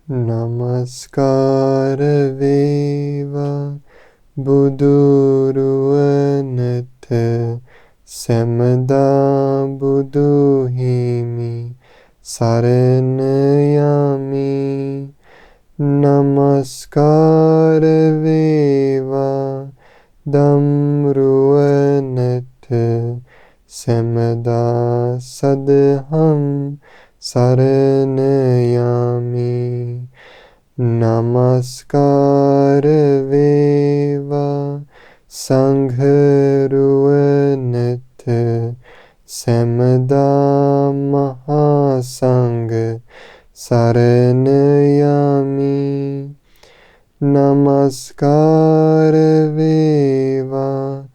නමස්කාර වේවා බුදුරුවනත සැමදා බුදු හිමි සරණ යමි. නමස්කාර වේවා ධම්රුවනත සැමදා සදහම් සරණ යමි. නමස්කාර වේවා සංඝරුවනත සැමදා මහා සංඝ සරණ යමි. නමස්කාර වේවා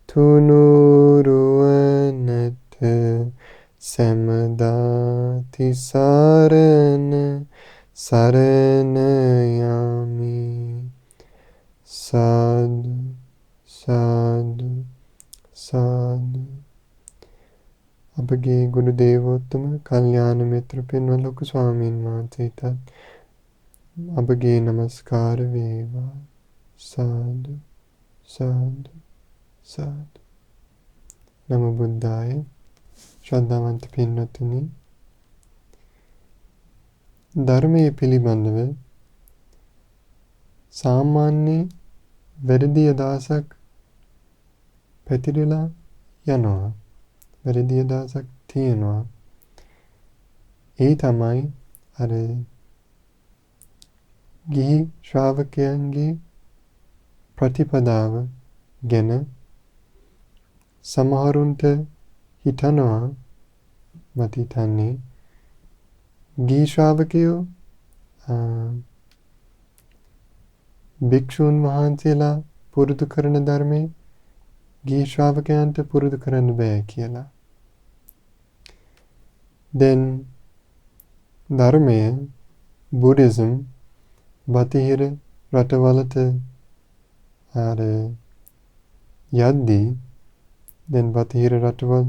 තුනුරුවනත සැමදා තිසරණ සරණ යමි. සාදු සාදු සාදු. අපගේ ගුරු දේවෝත්තම කල්යාණ මිත්‍ර පින්වත් ලොකු ස්වාමීන් වහන්සේට අපගේ නමස්කාර වේවා. සාදු සාදු සාදු. නමෝ බුද්ධාය. ශ්‍රද්ධාවන්ත පින්වත්නි, ධර්මයේ පිළිබඳව සාමාන්‍ය වැරදි අදහසක් පැතිරලා යනවා. වැරදි අදහසක් තියෙනවා. ඒ තමයි අර ගිහි ශ්‍රාවකයන්ගේ ප්‍රතිපදාව ගැන සමහරුන්ට හිතනවා, මට හිතන්නේ ගිහි ශ්‍රාවකයෝ භික්ෂූන් වහන්සේලා පුරුදු කරන ධර්මයේ ගිහි ශ්‍රාවකයන්ට පුරුදු කරන්න බෑ කියලා. දැන් ධර්මය බුද්දිසම් බටහිර රටවලට යද්දී දැන් බටහිර රටවල්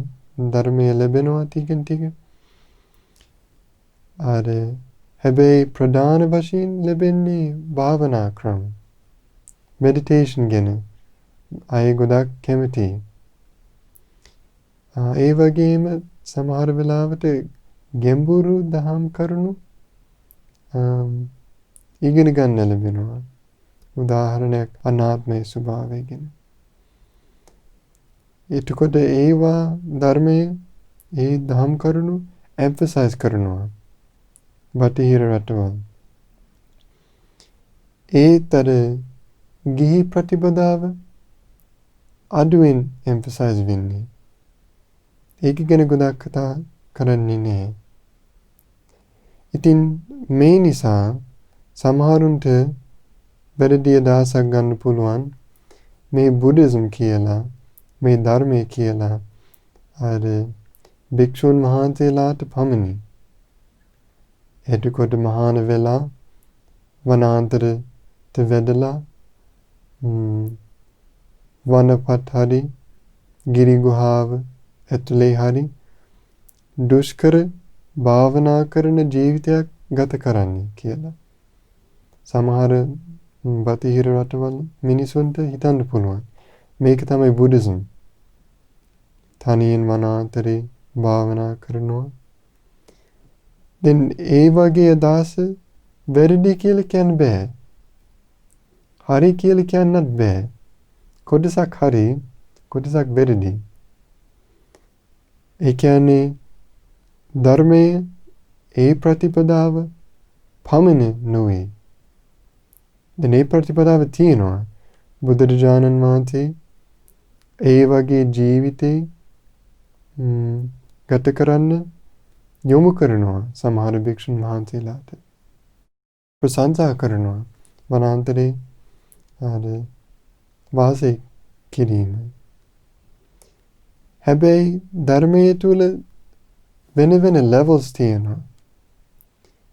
ධර්මය ලැබෙනවා ටිකෙන් ටික. හැබැයි ප්‍රධාන වශයෙන් ලැබෙන්නේ භාවනා ක්‍රම, මෙඩිටේෂන් ගැන අය ගොඩක් කැමතියි. ඒ වගේම සමහර වෙලාවට ගැඹුරු දහම් කරුණු ඉගෙන ගන්න ලැබෙනවා. උදාහරණයක් අනාත්මයේ ස්වභාවය ගැන. එතකොට ඒවා ධර්මයේ ඒ දහම් කරුණු එම්ෆසයිස් කරනවා බටහිර රටවල්. ඒතර ගිහි ප්‍රතිපදාව අඩුවෙන් එම්ෆසයිස් වෙන්නේ. ඒක ගැන ගොඩක් කතා කරන්නේ නැහැ. ඉතින් මේ නිසා සමහරුන්ට වැරදි අදහසක් ගන්න පුළුවන් මේ බුද්දිසම් කියලා, මේ ධර්මය කියලා භික්ෂුන් වහන්සේලාට පමණි. එතකොට මහාන වෙලා වනාන්තරයට වැඩලා වනපත් හරි ගිරි ගුහාව ඇතුලේ හරි දුෂ්කර භාවනා කරන ජීවිතයක් ගත කරන්නේ කියලා. සමහර බටහිර රටවල මිනිසුන්ට හිතන්න පුළුවන් මේක තමයි බුද්දිසම්. තනියෙන් වනාන්තරේ භාවනා කරනවා. දැන් ඒ වගේ අදහස වැරදි කියලා කියන්න බෑ. හරි කියලා කියන්නත් බෑ. කොටසක් හරි, කොටසක් වැරදි. ඒ කියන්නේ ධර්මයේ ඒ ප්‍රතිපදාව පමණ නොවේ. දැන් ඒ ප්‍රතිපදාව තියෙනවා. බුදුරජාණන් වහන්සේ ඒ වගේ ජීවිතේ ගත කරන්න යොමු කරනවා සමහර භික්ෂුන් වහන්සේලාට. ප්‍රශංසා කරනවා වනාන්තරේ වාසය කිරීම. හැබැයි ධර්මයේ තුල වෙන වෙන levels තියෙනවා.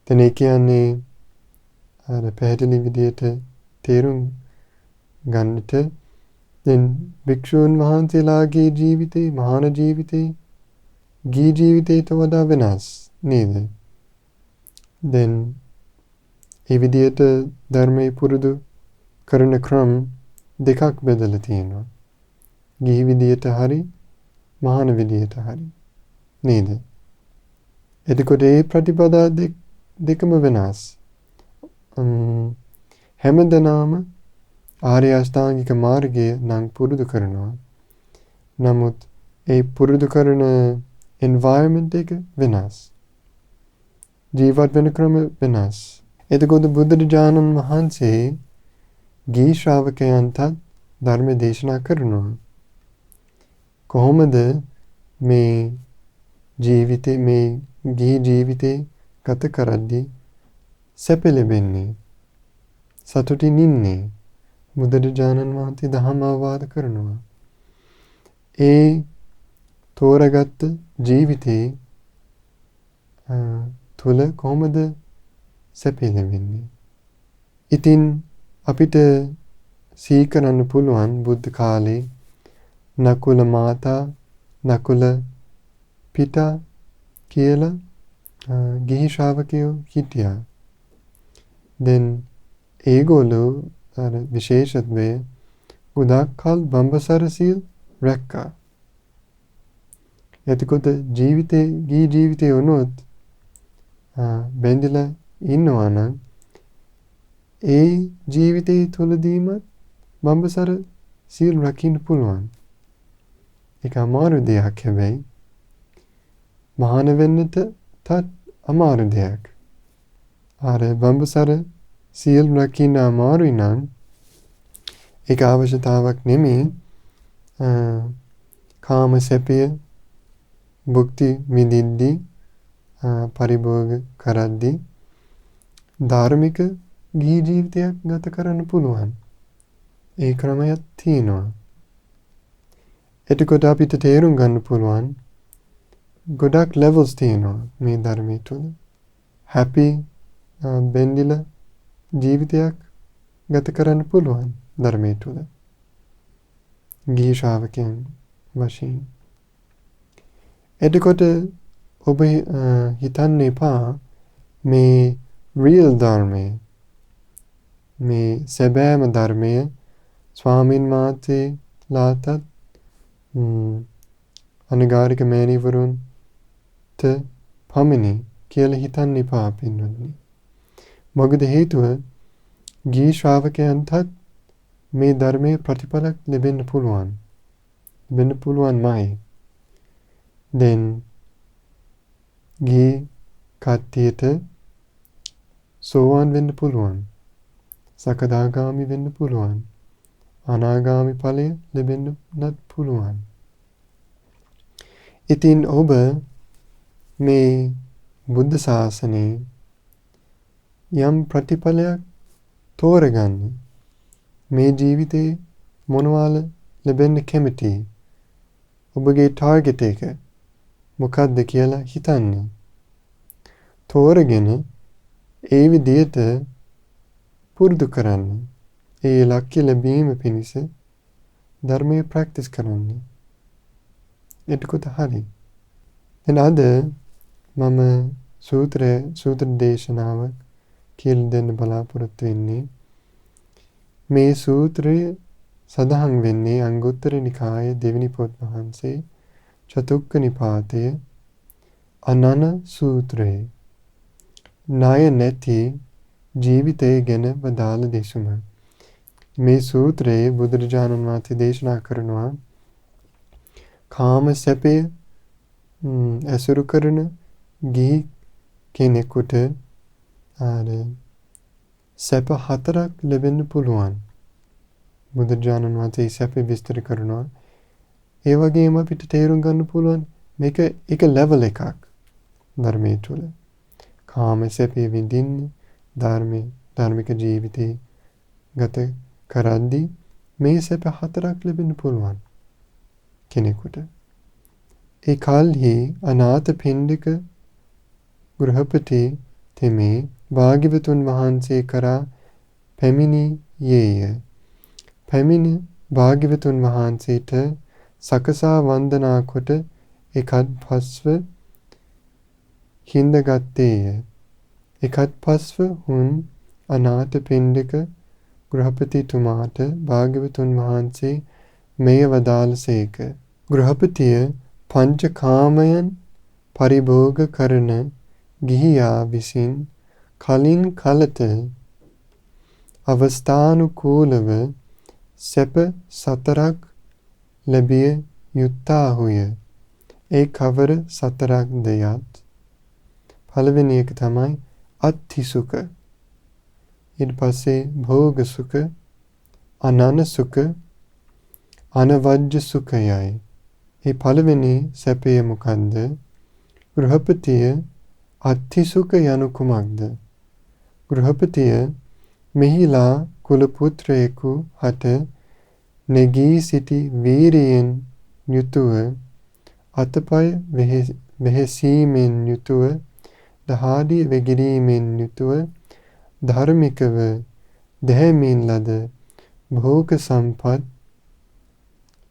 දැන් ඒ කියන්නේ පැහැදිලි විදියට තේරුම් ගන්නට දැන් භික්ෂුන් වහන්සේලාගේ ජීවිතේ, මහාන ජීවිතේ ගිහි ජීවිතයට වඩා වෙනස් නේද? දැන් ඒ විදියට ධර්මයේ පුරුදු කරන ක්‍රම දෙකක් බෙදලා තියෙනවා. ගිහි විදියට හරි මහාන විදියට හරි. නේද? එතකොට ඒ ප්‍රතිපදා දෙකම වෙනස්. හැමදෙනාම ආර්ය අෂ්ටාංගික මාර්ගය නම් පුරුදු කරනවා. නමුත් ඒ පුරුදු කරන environment එක වෙනස්. ජීවත් වෙන ක්‍රම වෙනස්. එතකොට බුදුරජාණන් වහන්සේ ගිහි ශ්‍රාවකයන්ට ධර්ම දේශනා කරනවා. කොහොමද මේ ජීවිතේ මේ ගිහි ජීවිතේ ගත කරද්දී සැප ලැබෙන්නේ, සතුටින් ඉන්නේ? බුදුරජාණන් වහන්සේ දහම අවවාද කරනවා. ඒ තෝරගත්ත ජීවිතේ තුළ කොහොමද සැප ලැබෙන්නේ? ඉතින් අපිට සිහි කරන්න පුළුවන් බුද්ධ කාලේ නකුල මාතා, නකුල පිතා කියලා ගිහි ශ්‍රාවකයෝ හිටියා. දැන් ඒගොල්ලෝ විශේෂත්වය ගොඩාක් කල් බඹසර සීල් රැක්කා. එතකොට ගිහි ජීවිතේ වුණොත් බැඳිලා ඉන්නවා නම් ඒ ජීවිතේ තුළදීම බඹසර සීල් රකින්න පුළුවන්. ඒක අමාරු දෙයක් හැබැයි. මහාන වෙන්නට තත් අමාරු දෙයක්. අර බඹසර සීල් රකින්න අමාරුයි නම් ඒක අවශ්‍යතාවක් නෙමෙයි. කාම සැපය භුක්ති විඳිද්දී පරිභෝග කරද්දී ධාර්මික ගිහි ජීවිතයක් ගත කරන්න පුළුවන්. ඒ ක්‍රමයක් තියෙනවා. එතකොට අපිට තේරුම් ගන්න පුළුවන් ගොඩක් levels තියෙනවා මේ ධර්මයේ තුල. happy බැඳිලා ජීවිතයක් ගත කරන්න පුළුවන් ධර්මයේ තුල. ගිහි ශ්‍රාවකයන් වශයෙන්. එතකොට ඔබ හිතන්න එපා මේ real ධර්මය, මේ සැබෑම ධර්මය ස්වාමීන් වහන්සේලාටත් අනගාരിക මෑණිවරුන්ට පමණි කියලා හිතන්න එපා පින්වත්නි. මොකද හේතුව ගිහි ශ්‍රාවකයන්ටත් මේ ධර්මයේ ප්‍රතිඵලක් ලැබෙන්න පුළුවන්. වෙන්න පුළුවන්මයි. දැන් ගිහි කට්ටියට සෝවාන් වෙන්න පුළුවන්. සකදාගාමි වෙන්න පුළුවන්. අනාගාමි ඵලය ලැබෙන්නත් පුළුවන්. ඉතින් ඔබ මේ බුද්ධ ශාසනයේ යම් ප්‍රතිඵලයක් තෝරගන්න. මේ ජීවිතේ මොනවාල ලැබෙන්න කැමති? ඔබගේ ටාගට් එක මොකක්ද කියලා හිතන්න. තෝරගෙන ඒ විදියට පුරුදු කරන්න. ඒ ඉලක්කය ලැබීම පිණිස ධර්මයේ ප්‍රැක්ටිස් කරන්න. එතකොට හරි. දැන් අද මම සූත්‍ර දේශනාවක් කියලා දෙන්න බලාපොරොත්තු වෙන්නේ. මේ සූත්‍රය සඳහන් වෙන්නේ අංගුත්තර නිකායේ දෙවෙනි පොත් වහන්සේ චතුක්ක නිපාතයේ අනන සූත්‍රයේ. ණය නැති ජීවිතය ගැන වදාළ දෙසුම. මේ සූත්‍රයේ බුදුරජාණන් වහන්සේ දේශනා කරනවා කාම සැපය ඇසුරු කරන ගිහි කෙනෙකුට සැප 4ක් ලැබෙන්න පුළුවන්. බුදුරජාණන් වහන්සේ සැප විස්තර කරනවා. ඒ වගේම අපිට තේරුම් ගන්න පුළුවන් මේක එක ලෙවල් එකක් ධර්මයේ තුල. කාම සැපේ විඳින්නේ ධර්මික ජීවිතේ ගත කරද්දී මේ සැප 4ක් ලැබෙන්න පුළුවන් කෙනෙකුට. ඒ කල්හි අනාථ පිණ්ඩික ගෘහපති තෙමේ භාග්‍යවතුන් වහන්සේ කරා පැමිණියේය. පැමිණ භාග්‍යවතුන් වහන්සේට සකසා වන්දනා කොට එකත් පස්ව හිඳගත්තේය. එකත් පස්ව හුන් අනාථ පිණ්ඩික ගෘහපතිතුමාට භාග්‍යවතුන් වහන්සේ මෙය වදාළසේක. ගෘහපතිය පංචකාමයන් පරිභෝග කරන ගිහියා විසින් කලින් කලත අවස්ථානුකූලව සැප සතරක් ලැබිය යුත්තාහුය. ඒ කවර සතරක්ද යත්? පළවෙනි එක තමයි අත්ථි සුඛ. ඊට පස්සේ භෝග සුඛ, අනන සුඛ, අනවජ්‍ය සුඛයයි. ඒ පළවෙනි සැපය මොකන්ද? ගෘහපතිය අත්ථි සුඛ යනු කුමක්ද? ගෘහපතිය මෙහිලා කුල පුත්‍රයෙකු හට නැගී සිටි වීරියෙන් යුතුව අතපය වෙහෙසීමෙන් යුතුව දහඩිය වැගිරීමෙන් යුතුව ධර්මිකව දැහැමින් ලද භෝග සම්පත්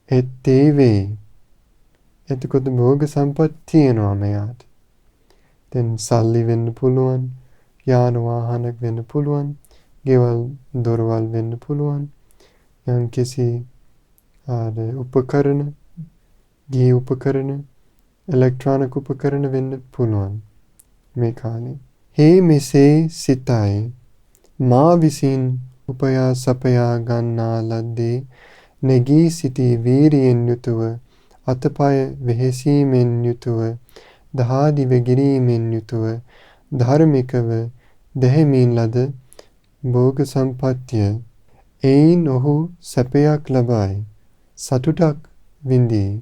ඇත්තේ වේ. එතකොට භෝග සම්පත් තියෙනවා මෙයාට. දැන් සල්ලි වෙන්න පුළුවන්, යාන වාහනක් වෙන්න පුළුවන්, ගෙවල් දොරවල් වෙන්න පුළුවන්, යම්කිසි උපකරණ, ගී උපකරණ, ඉලෙක්ට්‍රොනික උපකරණ වෙන්න පුළුවන් මේ කාලේ. හේ මෙසේ සිතයි මා විසින් උපයා සපයා ගන්නා ලද්දේ නැගී සිටි වීරියෙන් යුතුව අතපය වෙහෙසීමෙන් යුතුව දහඩි වැගිරීමෙන් යුතුව ධර්මිකව දැහැමින් ලද භෝග සම්පත්තිය. එයින් ඔහු සැපයක් ලබයි, සතුටක් විඳී.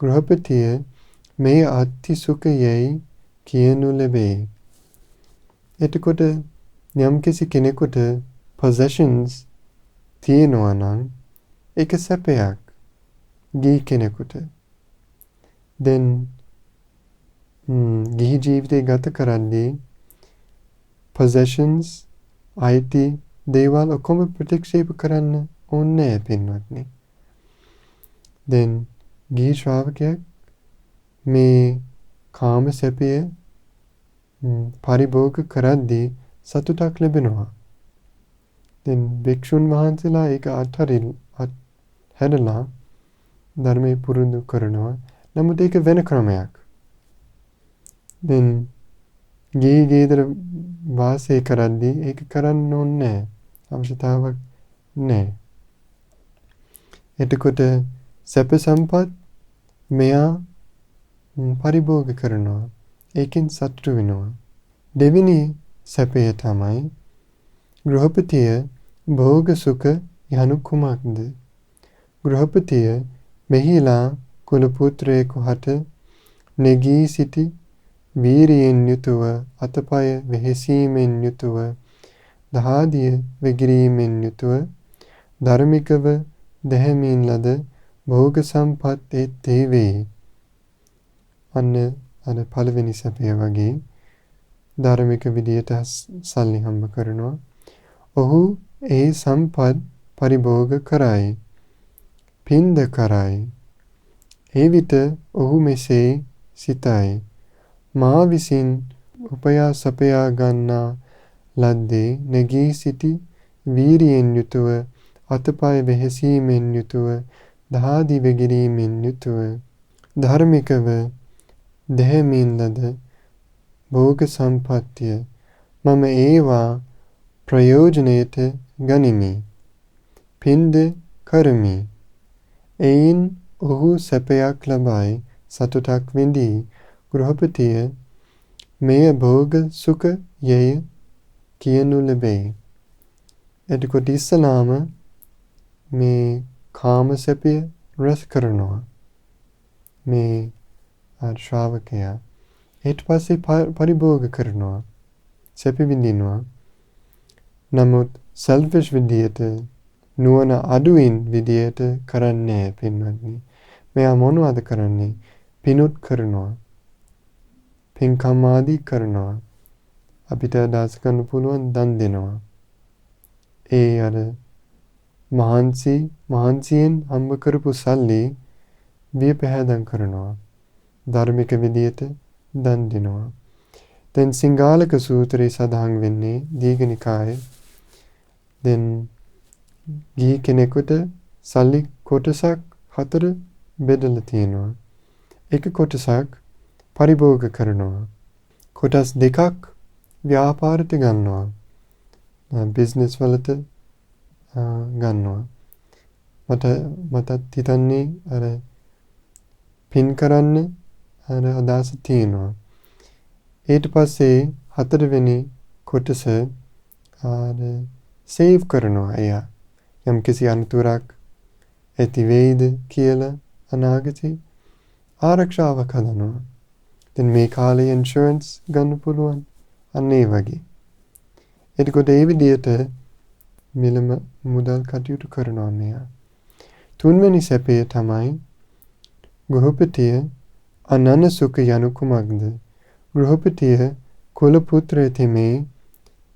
ගෘහපතිය මේ අත්ථි සුඛ යැයි කියනු ලැබේ. එතකොට යම්කිසි කෙනෙකුට possessions තියෙනවා නම් ඒක සැපයක් ගිහි කෙනෙකුට. දැන් ගිහි ජීවිතය ගත කරද්දී possessions, අයිති දේවල් ඔක්කොම ප්‍රතික්ෂේප කරන්න ඕනේ නැහැ පින්වත්නි. දැන් ගිහි ශ්‍රාවකයෙක් මේ කාම සැපය පරිභෝග කරද්දී සතුටක් ලැබෙනවා. දැන් භික්ෂුන් වහන්සේලා ඒක අත්හැරලා ධර්මයේ පුරුදු කරනවා. නමුත් ඒක වෙන ක්‍රමයක්. දැන් ගිහි ගෙදර වාසය කරද්දී ඒක කරන්න ඕනේ නැහැ. අවශ්‍යතාවක් නැහැ. එතකොට සැප සම්පත් මෙයා පරිභෝග කරනවා. ඒකෙන් සතුටු වෙනවා. දෙවෙනි සැපය තමයි ගෘහපතිය භෝග සුඛ යනු කුමක්ද? ගෘහපතිය මෙහිලා කුල පුත්‍රයෙකු හට නැගී සිටි වීරියෙන් යුතුව අතපය වෙහෙසීමෙන් යුතුව දහදිය වැගිරීමෙන් යුතුව ධර්මිකව දැහැමින් ලද භෝග සම්පත් ඇත්තේ වේ. අන්න අර පළවෙනි සැපය වගේ ධර්මික විදියට සල්ලි හම්බ කරනවා. ඔහු ඒ සම්පත් පරිභෝග කරයි, පින්ද කරයි. ඒ විට ඔහු මෙසේ සිතයි, මා විසින් උපයා සපයා ගන්නා ලද්දේ නැගී සිටි වීරියෙන් යුතුව අතපය වෙහෙසීමෙන් යුතුව දහඩි වැගිරීමෙන් යුතුව ධර්මිකව දැහැමින් ලද භෝග සම්පත්තිය මම ඒවා ප්‍රයෝජනයට ගනිමි, පින්ද කරමි. එයින් ඔහු සැපයක් ලබයි, සතුටක් විඳී. ගෘහපතිය මෙය භෝග සුඛ යැයි කියනු ලැබේ. එතකොට ඉස්සලාම මේ කාම සැපය රැස් කරනවා මේ ශ්‍රාවකයා. ඊට පස්සේ පරිභෝග කරනවා, සැප විඳිනවා. නමුත් selfish විදියට, නුවණ අඩුවෙන් විදියට කරන්නේ පින්වත්නි. මෙයා මොනවද කරන්නේ? පිනුත් කරනවා, පින්කම් ආදී කරනවා. අපිට අදහස් කරන්න පුළුවන් දන් දෙනවා. ඒ අර මහන්සියෙන් හම්බ කරපු සල්ලි වියපැහැදම් කරනවා. ධර්මික විදියට දන් දෙනවා. දැන් සිංහාලක සූත්‍රයේ සඳහන් වෙන්නේ දීඝනිකායේ දැන් ගිහි කෙනෙකුට සල්ලි කොටසක් 4 බෙදලා තියෙනවා. එක කොටසක් පරිභෝග කරනවා. කොටස් 2ක් ව්‍යාපාරයට ගන්නවා. බිස්නස් වලට ගන්නවා. මට හිතන්නේ අර පින් කරන්න අර අදහස තියෙනවා. ඊට පස්සේ 4 වෙනි කොටස සේව් කරනවා එයා. යම් කිසි අනතුරක් ඇති වෙයිද කියලා අනාගතේ ආරක්ෂාවක් හදනවා. දැන් මේ කාලේ ඉන්ෂුරන්ස් ගන්න පුළුවන්. අන්න ඒ වගේ. එතකොට ඒ විදිහට මිල මුදල් කටයුතු කරනවා මෙයා. 3 වෙනි සැපය තමයි ගෘහපතිය අනන සුඛ යනු කුමක්ද? ගෘහපතිය කුල පුත්‍රය තෙමේ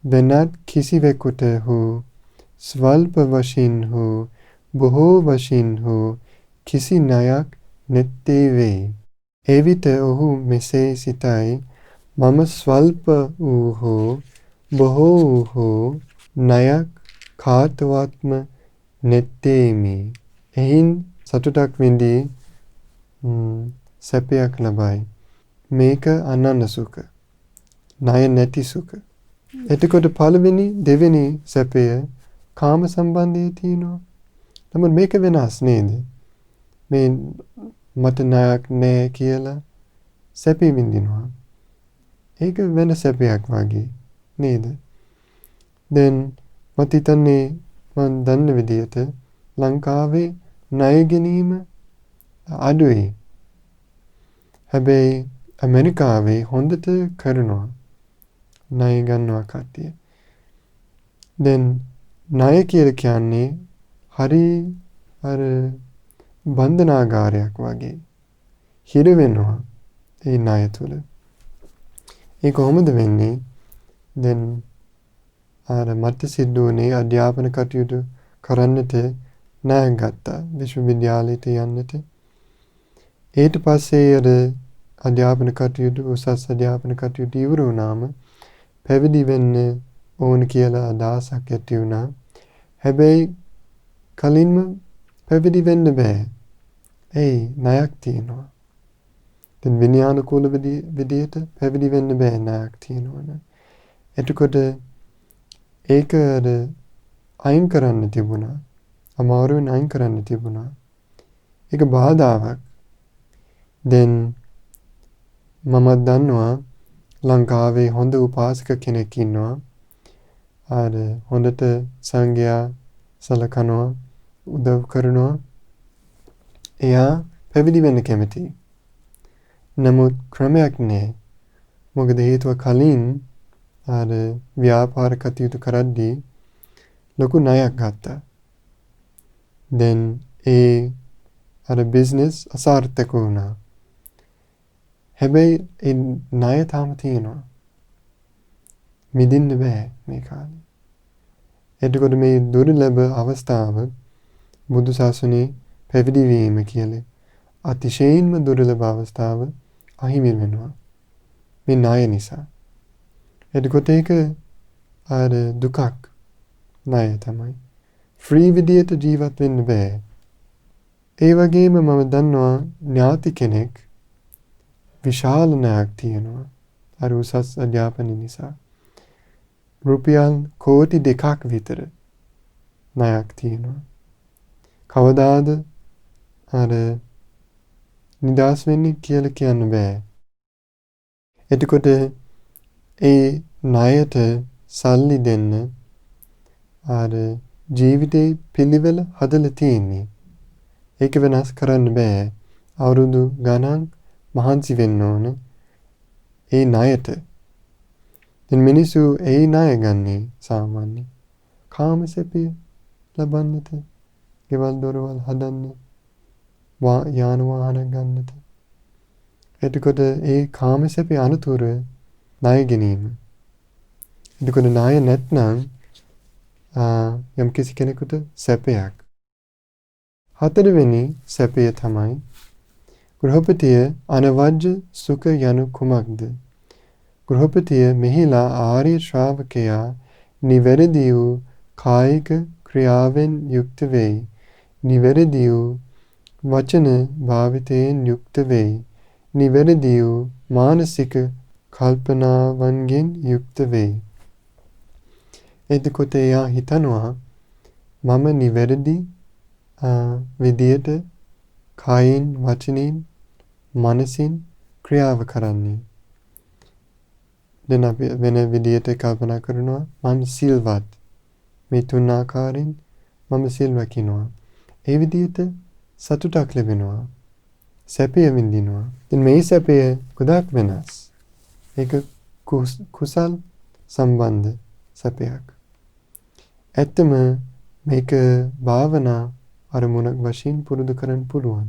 වෙනත් කිසිවෙකුට හෝ ස්වල්ප වශයෙන් හෝ බොහෝ වශයෙන් හෝ කිසි ණයක් නැත්තේ වේ. එවිට ඔහු මෙසේ සිතයි, මම ස්වල්ප වූ හෝ බොහෝ වූ හෝ ණයක් කාටවත්ම නැත්තේමි. එයින් සතුටක් විඳී සැපයක් ලබයි. මේක අනන්න සුඛ. ණය නැති සුඛ. එතකොට පළවෙනි දෙවෙනි සැපය කාම සම්බන්ධයේ තියෙනවා. නමුත් මේක වෙනස් නේද? මේ මට ණයක් නෑ කියලා සැප විඳිනවා. ඒක වෙන සැපයක් වගේ නේද? දැන් මට හිතන්නේ මම දන්න විදිහට ලංකාවේ ණය ගැනීම අඩුයි. හැබැයි ඇමරිකාවේ හොඳට කරනවා. ණය ගන්නවා කට්ටිය. දැන් ණය කියලා කියන්නේ හරි අර බන්ධනාගාරයක් වගේ. හිර වෙනවා ඒ ණය තුල. ඒ කොහොමද වෙන්නේ? දැන් අර මට සිද්ධ වුණේ අධ්‍යාපන කටයුතු කරන්නට ණය ගත්තා විශ්වවිද්‍යාලයට යන්නට. ඊට පස්සේ අර අධ්‍යාපන කටයුතු උසස් අධ්‍යාපන කටයුතු ඉවර වුණාම පැවිදි වෙන්න ඕන කියලා අදහසක් ඇති වුණා. හැබැයි කලින්ම පැවිදි වෙන්න බෑ. ඇයි? ණයක් තියෙනවා. දැන් විනයානුකූල විදියට පැවිදි වෙන්න බෑ ණයක් තියෙනවනේ. එතකොට ඒක අයින් කරන්න තිබුණා. අමාරුවෙන් අයින් කරන්න තිබුණා. ඒක බාධාවක්. දැන් මම දන්නවා ලංකාවේ හොඳ උපාසක කෙනෙක් ඉන්නවා. අර හොඳට සංඝයා සලකනවා, උදව් කරනවා. එයා පැවිදි වෙන්න කැමතියි. නමුත් ක්‍රමයක් නෑ. මොකද හේතුව කලින් අර ව්‍යාපාර කටයුතු කරද්දී ලොකු ණයක් ගත්තා. දැන් ඒ අර බිස්නස් අසාර්ථක වුණා. හැබැයි ඒ ණය තාම තියෙනවා. මිදින්න බෑ මේ කාලේ. එතකොට මේ දුර්ලභ අවස්ථාව බුදු සසුනේ පැවිදි වීම කියලා අතිශයින්ම දුර්ලභ අවස්ථාව අහිමි වෙනවා. මේ ණය නිසා. එතකොට ඒක අර දුකක්. ණය තමයි. ෆ්‍රී විදියට ජීවත් වෙන්න බෑ. ඒ වගේම මම දන්නවා ඥාති කෙනෙක් විශාල ණයක් තියෙනවා. අර උසස් අධ්‍යාපන නිසා. රුපියල් කෝටි 2ක් විතර ණයක් තියෙනවා. කවදාද අර නිදාස් වෙන්නේ කියලා කියන්න බෑ. එතකොට ඒ ණයට සල්ලි දෙන්න අර ජීවිතේ පිළිවෙල හදලා තියෙන්නේ. ඒක වෙනස් කරන්න බෑ. අවුරුදු ගණන් මහන්සි වෙන්න ඕන ඒ ණයට. දැන් මිනිස්සු ඒ ණය ගන්නේ සාමාන්‍ය කාම සැපය ලබන්නට, ගෙවල් දොරවල් හදන්න, යාන වාහන ගන්නට. එතකොට ඒ කාම සැපේ අනුතුර ණය ගැනීම. එතකොට ණය නැත්නම් යම් කිසි කෙනෙකුට සැපයක්. 4 වෙනි සැපය තමයි ගෘහපතිය අනවජ්‍ය සුඛ යනු කුමක්ද? ගෘහපතිය මෙහිලා ආර්ය ශ්‍රාවකයා නිවැරදි වූ කායික ක්‍රියාවෙන් යුක්ත වෙයි. නිවැරදි වූ වචන භාවිතයෙන් යුක්ත වෙයි. නිවැරදි වූ මානසික කල්පනාවන්ගෙන් යුක්ත වෙයි. එතකොට එයා හිතනවා මම නිවැරදි විදියට කයින් වචනින් මනසින් ක්‍රියාව කරන්නේ. දැන් අපි වෙන විදියට කල්පනා කරනවා මම සිල්වත්. මේ තුන් ආකාරයෙන් මම සිල් රකින්නවා. ඒ විදියට සතුටක් ලැබෙනවා. සැපය විඳිනවා. දැන් මේ සැපය ගොඩාක් වෙනස්. ඒක කුසල් සම්බන්ධ සැපයක්. ඇත්තම මේක භාවනා අරමුණක් වශයෙන් පුරුදු කරන්න පුළුවන්.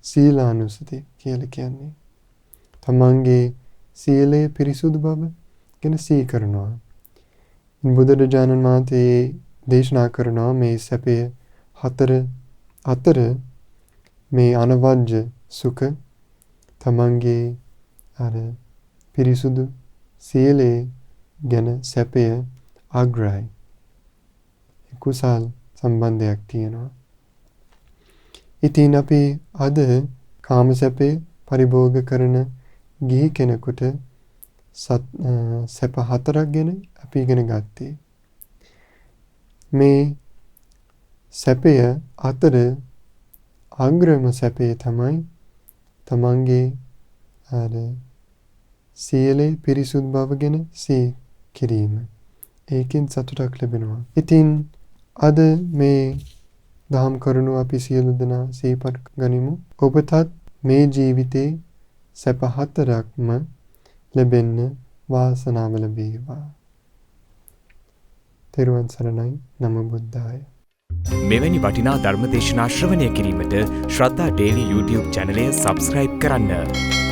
සීලානුසතිය කියලා කියන්නේ. තමන්ගේ සීලය පිරිසුදු බව ගැන සිහි කරනවා. බුදුරජාණන් වහන්සේ දේශනා කරනවා මේ සැපය අතර මේ අනවජ්‍ය සුඛ තමන්ගේ පිරිසුදු සීලය ගැන සැපය අග්‍රයි. කුසල් සම්බන්ධයක් තියෙනවා. ඉතින් අපි අද කාම සැපේ පරිභෝග කරන ගිහි කෙනෙකුට සැප හතරක් ගැන අපි ඉගෙන ගත්තේ. මේ සැපය අතර අග්‍රම සැපය තමයි තමන්ගේ සීලේ පිරිසුදු බව ගැන සිහි කිරීම. ඒකෙන් සතුටක් ලැබෙනවා. ඉතින් අද මේ දහම් කරුණු අපි සියලු දෙනා සිහිපත් ගනිමු. ඔබටත් මේ ජීවිතේ සැප හතරක්ම ලැබෙන්න වාසනාව ලැබේවා. තෙරුවන් සරණයි. නමෝ බුද්ධාය. මෙවැනි වටිනා ධර්ම දේශනා ශ්‍රවණය කිරීමට ශ්‍රද්ධා ඩේලි YouTube චැනලය සබ්ස්ක්‍රයිබ් කරන්න.